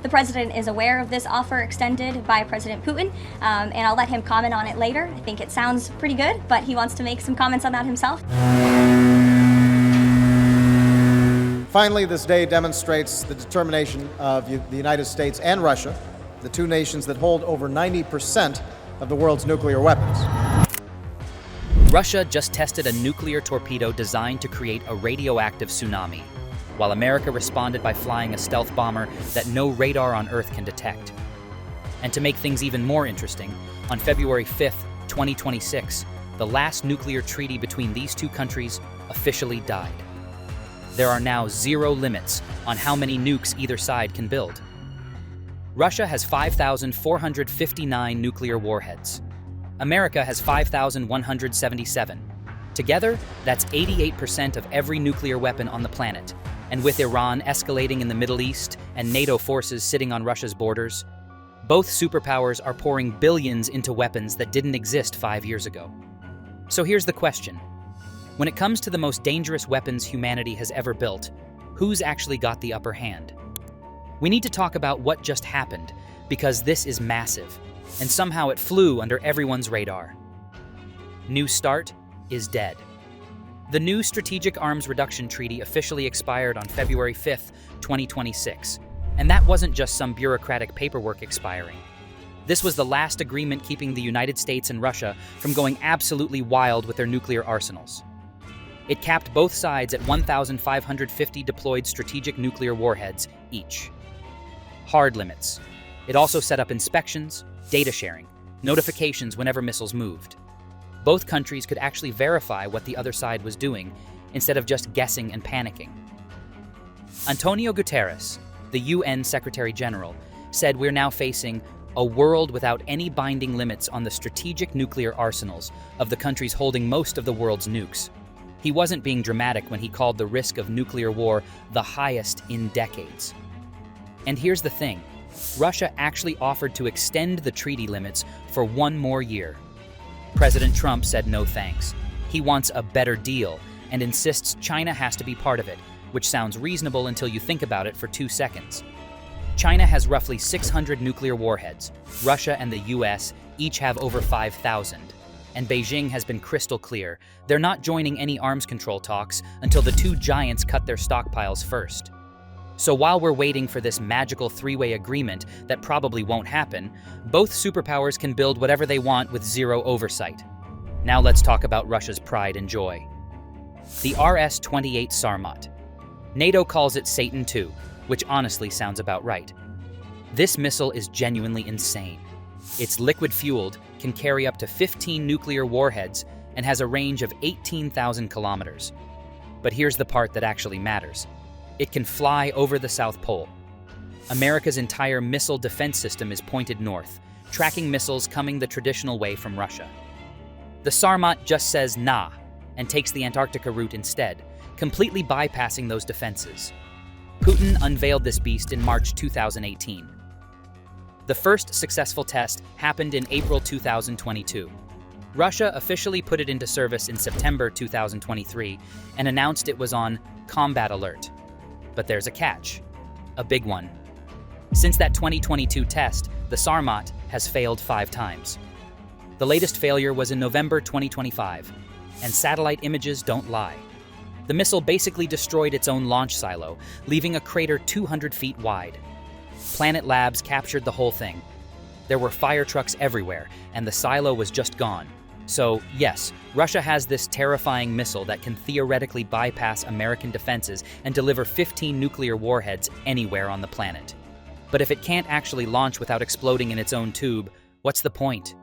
the president is aware of this offer extended by President Putin, and I'll let him comment on it later. I think it sounds pretty good, but he wants to make some comments on that himself. Finally, this day demonstrates the determination of the United States and Russia, the two nations that hold over 90% of the world's nuclear weapons. Russia just tested a nuclear torpedo designed to create a radioactive tsunami, while America responded by flying a stealth bomber that no radar on Earth can detect. And to make things even more interesting, on February 5th, 2026, the last nuclear treaty between these two countries officially died. There are now zero limits on how many nukes either side can build. Russia has 5,459 nuclear warheads. America has 5,177. Together, that's 88% of every nuclear weapon on the planet. And with Iran escalating in the Middle East and NATO forces sitting on Russia's borders, both superpowers are pouring billions into weapons that didn't exist 5 years ago. So here's the question. When it comes to the most dangerous weapons humanity has ever built, who's actually got the upper hand? We need to talk about what just happened, because this is massive, and somehow it flew under everyone's radar. New START is dead. The new Strategic Arms Reduction Treaty officially expired on February 5th, 2026, and that wasn't just some bureaucratic paperwork expiring. This was the last agreement keeping the United States and Russia from going absolutely wild with their nuclear arsenals. It capped both sides at 1,550 deployed strategic nuclear warheads each. Hard limits. It also set up inspections, data sharing, notifications whenever missiles moved. Both countries could actually verify what the other side was doing instead of just guessing and panicking. Antonio Guterres, the UN Secretary General, said we're now facing a world without any binding limits on the strategic nuclear arsenals of the countries holding most of the world's nukes. He wasn't being dramatic when he called the risk of nuclear war the highest in decades. And here's the thing. Russia actually offered to extend the treaty limits for 1 more year. President Trump said no thanks. He wants a better deal and insists China has to be part of it, which sounds reasonable until you think about it for 2 seconds. China has roughly 600 nuclear warheads. Russia and the US each have over 5,000. And Beijing has been crystal clear. They're not joining any arms control talks until the two giants cut their stockpiles first. So while we're waiting for this magical three-way agreement that probably won't happen, both superpowers can build whatever they want with zero oversight. Now let's talk about Russia's pride and joy. The RS-28 Sarmat. NATO calls it Satan II, which honestly sounds about right. This missile is genuinely insane. It's liquid-fueled, can carry up to 15 nuclear warheads, and has a range of 18,000 kilometers. But here's the part that actually matters. It can fly over the South Pole. America's entire missile defense system is pointed north, tracking missiles coming the traditional way from Russia. The Sarmat just says nah and takes the Antarctica route instead, completely bypassing those defenses. Putin unveiled this beast in March 2018. The first successful test happened in April 2022. Russia officially put it into service in September 2023 and announced it was on combat alert. But there's a catch, a big one. Since that 2022 test, the Sarmat has failed 5 times. The latest failure was in November 2025, and satellite images don't lie. The missile basically destroyed its own launch silo, leaving a crater 200 feet wide. Planet Labs captured the whole thing. There were fire trucks everywhere, and the silo was just gone. So, yes, Russia has this terrifying missile that can theoretically bypass American defenses and deliver 15 nuclear warheads anywhere on the planet. But if it can't actually launch without exploding in its own tube, what's the point?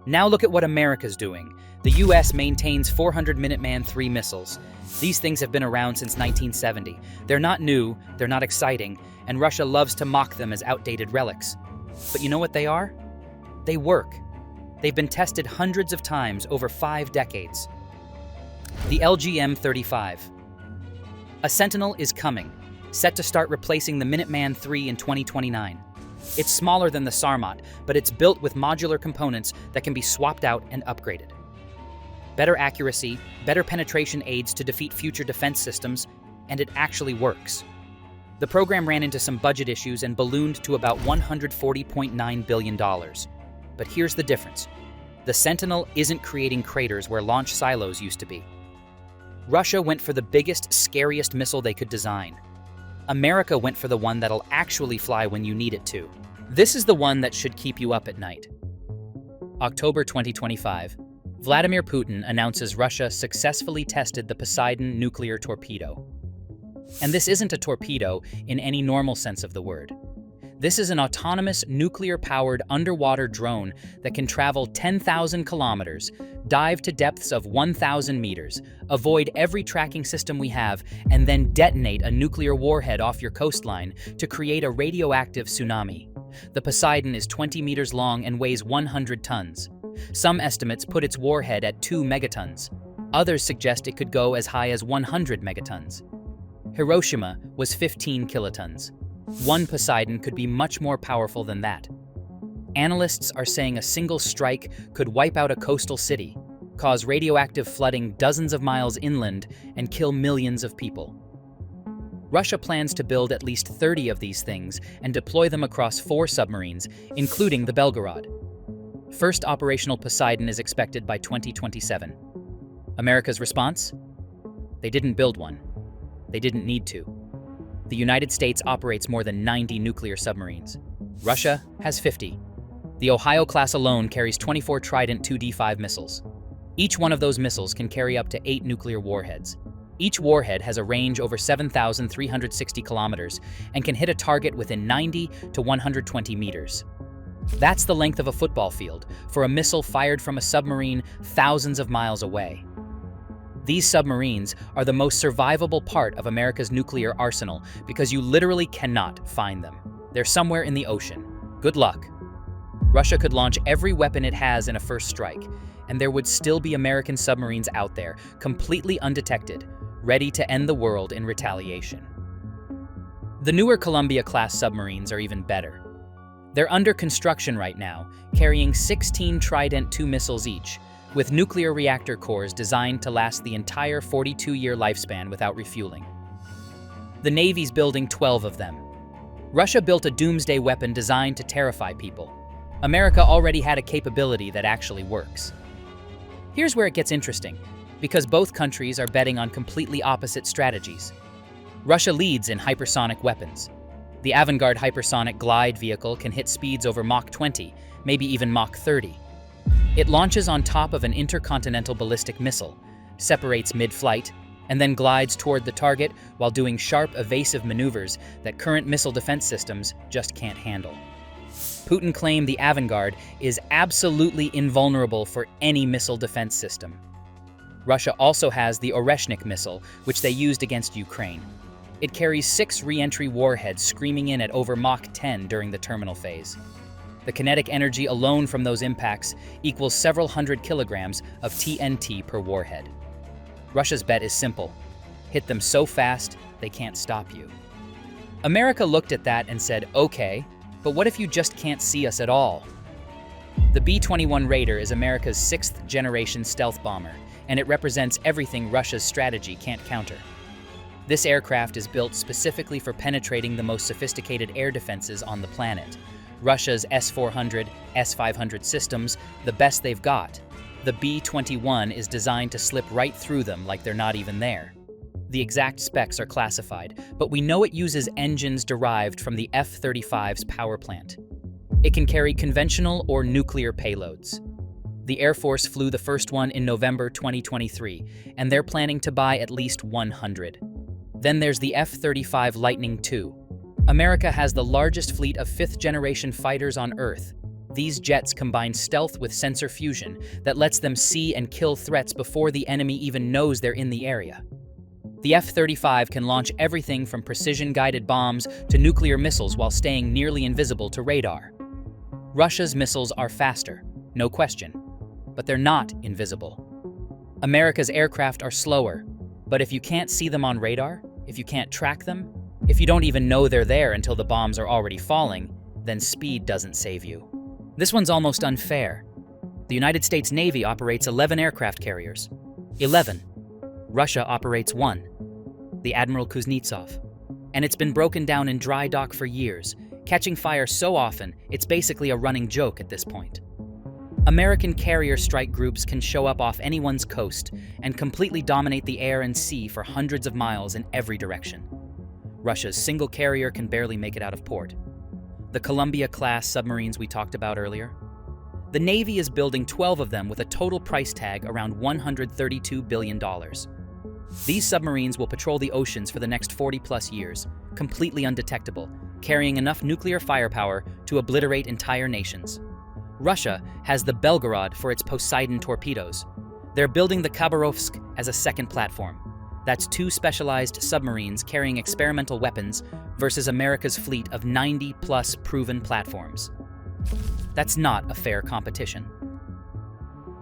Now look at what America's doing. The US maintains 400 Minuteman III missiles. These things have been around since 1970. They're not new, they're not exciting, and Russia loves to mock them as outdated relics. But you know what they are? They work. They've been tested hundreds of times over 5 decades. The LGM-35. A Sentinel is coming, set to start replacing the Minuteman III in 2029. It's smaller than the Sarmat, but it's built with modular components that can be swapped out and upgraded. Better accuracy, better penetration aids to defeat future defense systems, and it actually works. The program ran into some budget issues and ballooned to about $140.9 billion. But here's the difference. The Sentinel isn't creating craters where launch silos used to be. Russia went for the biggest, scariest missile they could design. America went for the one that'll actually fly when you need it to. This is the one that should keep you up at night. October 2025. Vladimir Putin announces Russia successfully tested the Poseidon nuclear torpedo. And this isn't a torpedo in any normal sense of the word. This is an autonomous, nuclear-powered underwater drone that can travel 10,000 kilometers, dive to depths of 1,000 meters, avoid every tracking system we have, and then detonate a nuclear warhead off your coastline to create a radioactive tsunami. The Poseidon is 20 meters long and weighs 100 tons. Some estimates put its warhead at 2 megatons. Others suggest it could go as high as 100 megatons. Hiroshima was 15 kilotons. One Poseidon could be much more powerful than that. Analysts are saying a single strike could wipe out a coastal city, cause radioactive flooding dozens of miles inland, and kill millions of people. Russia plans to build at least 30 of these things and deploy them across 4 submarines, including the Belgorod. First operational Poseidon is expected by 2027. America's response? They didn't build one. They didn't need to. The United States operates more than 90 nuclear submarines. Russia has 50. The Ohio class alone carries 24 Trident 2D5 missiles. Each one of those missiles can carry up to 8 nuclear warheads. Each warhead has a range over 7,360 kilometers and can hit a target within 90 to 120 meters. That's the length of a football field for a missile fired from a submarine thousands of miles away. These submarines are the most survivable part of America's nuclear arsenal because you literally cannot find them. They're somewhere in the ocean. Good luck. Russia could launch every weapon it has in a first strike, and there would still be American submarines out there, completely undetected, ready to end the world in retaliation. The newer Columbia-class submarines are even better. They're under construction right now, carrying 16 Trident II missiles each, with nuclear reactor cores designed to last the entire 42-year lifespan without refueling. The Navy's building 12 of them. Russia built a doomsday weapon designed to terrify people. America already had a capability that actually works. Here's where it gets interesting, because both countries are betting on completely opposite strategies. Russia leads in hypersonic weapons. The Avangard hypersonic glide vehicle can hit speeds over Mach 20, maybe even Mach 30. It launches on top of an intercontinental ballistic missile, separates mid-flight, and then glides toward the target while doing sharp, evasive maneuvers that current missile defense systems just can't handle. Putin claimed the Avangard is absolutely invulnerable for any missile defense system. Russia also has the Oreshnik missile, which they used against Ukraine. It carries 6 re-entry warheads screaming in at over Mach 10 during the terminal phase. The kinetic energy alone from those impacts equals several hundred kilograms of TNT per warhead. Russia's bet is simple. Hit them so fast, they can't stop you. America looked at that and said, okay, but what if you just can't see us at all? The B-21 Raider is America's 6th-generation stealth bomber, and it represents everything Russia's strategy can't counter. This aircraft is built specifically for penetrating the most sophisticated air defenses on the planet. Russia's S-400, S-500 systems, the best they've got. The B-21 is designed to slip right through them like they're not even there. The exact specs are classified, but we know it uses engines derived from the F-35's power plant. It can carry conventional or nuclear payloads. The Air Force flew the first one in November 2023, and they're planning to buy at least 100. Then there's the F-35 Lightning II. America has the largest fleet of 5th-generation fighters on Earth. These jets combine stealth with sensor fusion that lets them see and kill threats before the enemy even knows they're in the area. The F-35 can launch everything from precision-guided bombs to nuclear missiles while staying nearly invisible to radar. Russia's missiles are faster, no question, but they're not invisible. America's aircraft are slower, but if you can't see them on radar, if you can't track them, if you don't even know they're there until the bombs are already falling, then speed doesn't save you. This one's almost unfair. The United States Navy operates 11 aircraft carriers. 11. Russia operates 1. The Admiral Kuznetsov. and it's been broken down in dry dock for years, catching fire so often it's basically a running joke at this point. American carrier strike groups can show up off anyone's coast and completely dominate the air and sea for hundreds of miles in every direction. Russia's single carrier can barely make it out of port. The Columbia-class submarines we talked about earlier? The Navy is building 12 of them with a total price tag around $132 billion. These submarines will patrol the oceans for the next 40-plus years, completely undetectable, carrying enough nuclear firepower to obliterate entire nations. Russia has the Belgorod for its Poseidon torpedoes. They're building the Khabarovsk as a second platform. That's 2 specialized submarines carrying experimental weapons versus America's fleet of 90-plus proven platforms. That's not a fair competition.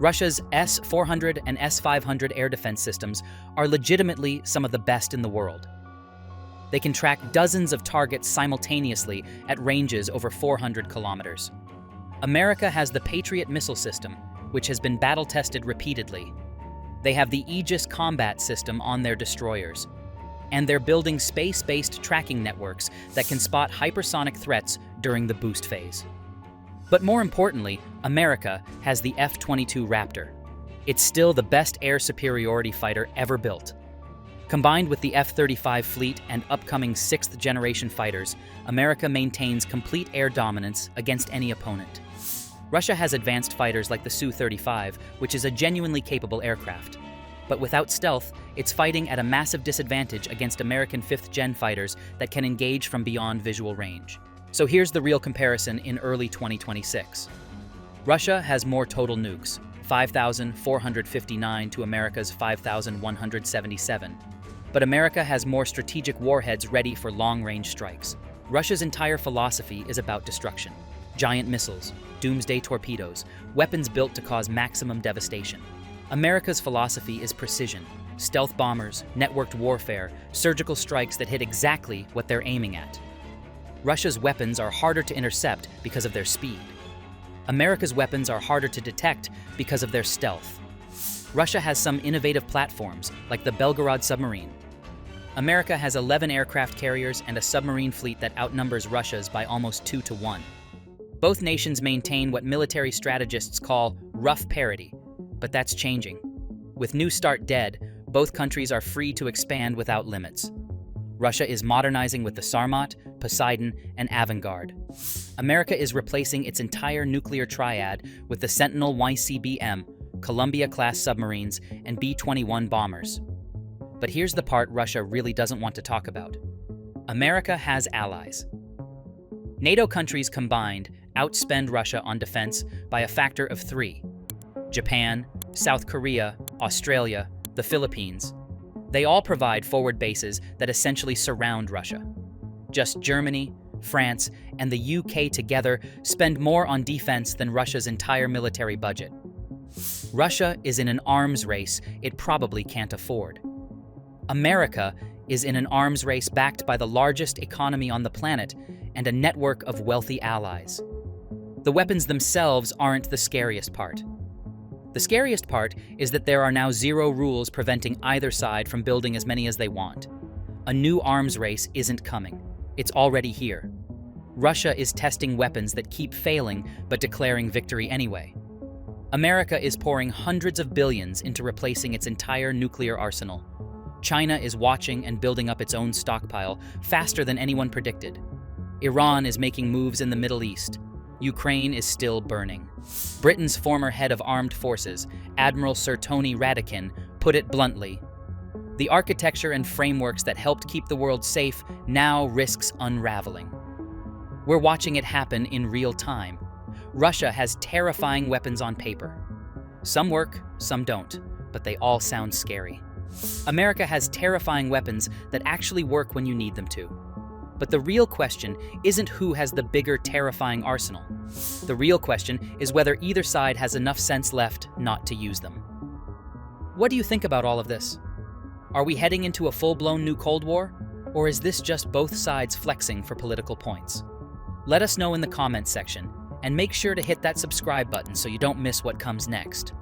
Russia's S-400 and S-500 air defense systems are legitimately some of the best in the world. They can track dozens of targets simultaneously at ranges over 400 kilometers. America has the Patriot missile system, which has been battle-tested repeatedly. They have the Aegis combat system on their destroyers. And they're building space-based tracking networks that can spot hypersonic threats during the boost phase. But more importantly, America has the F-22 Raptor. It's still the best air superiority fighter ever built. Combined with the F-35 fleet and upcoming 6th-generation fighters, America maintains complete air dominance against any opponent. Russia has advanced fighters like the Su-35, which is a genuinely capable aircraft. But without stealth, it's fighting at a massive disadvantage against American 5th-gen fighters that can engage from beyond visual range. So here's the real comparison in early 2026. Russia has more total nukes, 5,459 to America's 5,177. But America has more strategic warheads ready for long-range strikes. Russia's entire philosophy is about destruction. Giant missiles, doomsday torpedoes, weapons built to cause maximum devastation. America's philosophy is precision, stealth bombers, networked warfare, surgical strikes that hit exactly what they're aiming at. Russia's weapons are harder to intercept because of their speed. America's weapons are harder to detect because of their stealth. Russia has some innovative platforms, like the Belgorod submarine. America has 11 aircraft carriers and a submarine fleet that outnumbers Russia's by almost 2 to 1. Both nations maintain what military strategists call rough parity, but that's changing. With New START dead, both countries are free to expand without limits. Russia is modernizing with the Sarmat, Poseidon, and Avangard. America is replacing its entire nuclear triad with the Sentinel YCBM, Columbia-class submarines, and B-21 bombers. But here's the part Russia really doesn't want to talk about. America has allies. NATO countries combined outspend Russia on defense by a factor of 3. Japan, South Korea, Australia, the Philippines. They all provide forward bases that essentially surround Russia. Just Germany, France, and the UK together spend more on defense than Russia's entire military budget. Russia is in an arms race it probably can't afford. America is in an arms race backed by the largest economy on the planet and a network of wealthy allies. The weapons themselves aren't the scariest part. The scariest part is that there are now 0 rules preventing either side from building as many as they want. A new arms race isn't coming. It's already here. Russia is testing weapons that keep failing but declaring victory anyway. America is pouring hundreds of billions into replacing its entire nuclear arsenal. China is watching and building up its own stockpile faster than anyone predicted. Iran is making moves in the Middle East. Ukraine is still burning. Britain's former head of armed forces, Admiral Sir Tony Radakin, put it bluntly: the architecture and frameworks that helped keep the world safe now risks unraveling. We're watching it happen in real time. Russia has terrifying weapons on paper. Some work, some don't, but they all sound scary. America has terrifying weapons that actually work when you need them to. But the real question isn't who has the bigger, terrifying arsenal. The real question is whether either side has enough sense left not to use them. What do you think about all of this? Are we heading into a full-blown new Cold War? Or is this just both sides flexing for political points? Let us know in the comments section, and make sure to hit that subscribe button so you don't miss what comes next.